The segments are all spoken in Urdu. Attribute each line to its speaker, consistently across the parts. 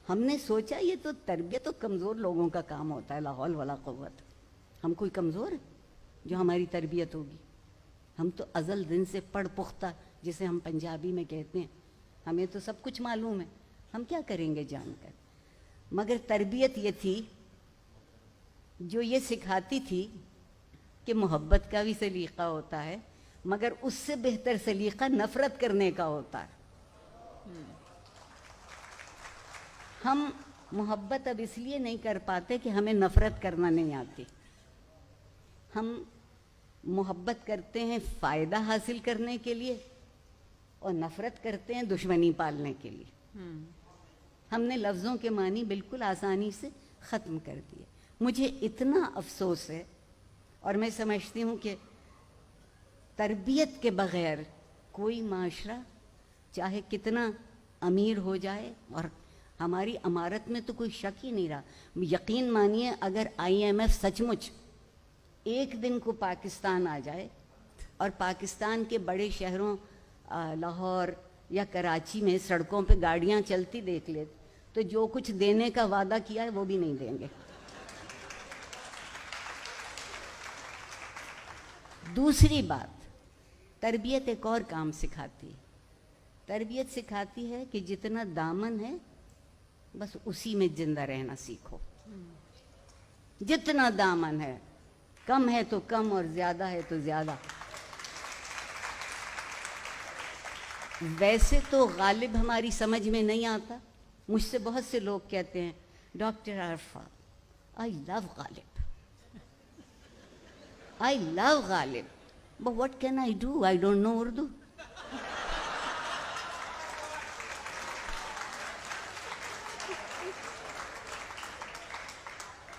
Speaker 1: ہم نے سوچا یہ تو تربیت تو کمزور لوگوں کا کام ہوتا ہے، لا حول ولا قوت. ہم کوئی کمزور ہیں جو ہماری تربیت ہوگی؟ ہم تو ازل دن سے پڑھ پختہ، جسے ہم پنجابی میں کہتے ہیں، ہمیں تو سب کچھ معلوم ہے، ہم کیا کریں گے جان کر. مگر تربیت یہ تھی جو یہ سکھاتی تھی کہ محبت کا بھی سلیقہ ہوتا ہے، مگر اس سے بہتر سلیقہ نفرت کرنے کا ہوتا ہے. ہم محبت اب اس لیے نہیں کر پاتے کہ ہمیں نفرت کرنا نہیں آتی. ہم محبت کرتے ہیں فائدہ حاصل کرنے کے لیے اور نفرت کرتے ہیں دشمنی پالنے کے لیے. ہم نے لفظوں کے معنی بالکل آسانی سے ختم کر دیے. مجھے اتنا افسوس ہے، اور میں سمجھتی ہوں کہ تربیت کے بغیر کوئی معاشرہ چاہے کتنا امیر ہو جائے، اور ہماری امارت میں تو کوئی شک ہی نہیں رہا. یقین مانیے اگر IMF سچ مچ ایک دن کو پاکستان آ جائے اور پاکستان کے بڑے شہروں لاہور یا کراچی میں سڑکوں پہ گاڑیاں چلتی دیکھ لے تو جو کچھ دینے کا وعدہ کیا ہے وہ بھی نہیں دیں گے. دوسری بات، تربیت ایک اور کام سکھاتی ہے. تربیت سکھاتی ہے کہ جتنا دامن ہے بس اسی میں زندہ رہنا سیکھو. جتنا دامن ہے، کم ہے تو کم اور زیادہ ہے تو زیادہ. ویسے تو غالب ہماری سمجھ میں نہیں آتا. مجھ سے بہت سے لوگ کہتے ہیں doctor Arifa I love Ghalib, I love Ghalib, but what can I do? I don't know Urdu.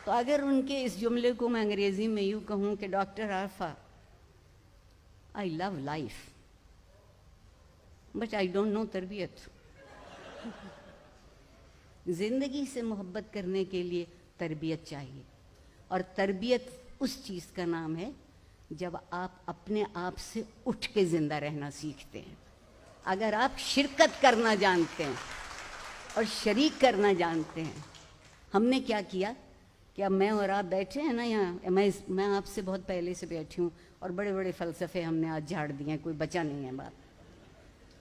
Speaker 1: تو اگر ان کے اس جملے کو میں انگریزی میں یوں کہوں کہ doctor Arifa I love life but I don't know تربیت. زندگی سے محبت کرنے کے لیے تربیت چاہیے، اور تربیت اس چیز کا نام ہے جب آپ اپنے آپ سے اٹھ کے زندہ رہنا سیکھتے ہیں. اگر آپ شرکت کرنا جانتے ہیں اور شریک کرنا جانتے ہیں. ہم نے کیا کیا کہ اب میں اور آپ بیٹھے ہیں نا یہاں، میں آپ سے بہت پہلے سے بیٹھی ہوں اور بڑے بڑے فلسفے ہم نے آج جھاڑ دیے ہیں، کوئی بچا نہیں ہے بات.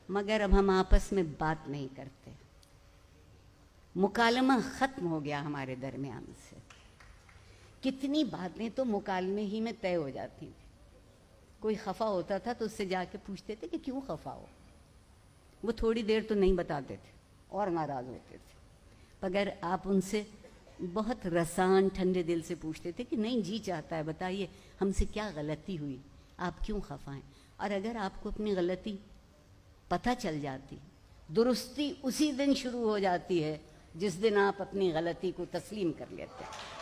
Speaker 1: مگر اب ہم آپس میں بات نہیں کرتے. مکالمہ ختم ہو گیا ہمارے درمیان سے. کتنی باتیں تو مکالمے ہی میں طے ہو جاتی تھیں. کوئی خفا ہوتا تھا تو اس سے جا کے پوچھتے تھے کہ کیوں خفا ہو. وہ تھوڑی دیر تو نہیں بتاتے تھے اور ناراض ہوتے تھے، مگر آپ ان سے بہت رسان ٹھنڈے دل سے پوچھتے تھے کہ نہیں جی چاہتا ہے بتائیے ہم سے کیا غلطی ہوئی، آپ کیوں خفا ہیں. اور اگر آپ کو اپنی غلطی پتہ چل جاتی، درستی اسی دن شروع ہو جاتی ہے جس دن آپ اپنی غلطی کو تسلیم کر لیتے ہیں.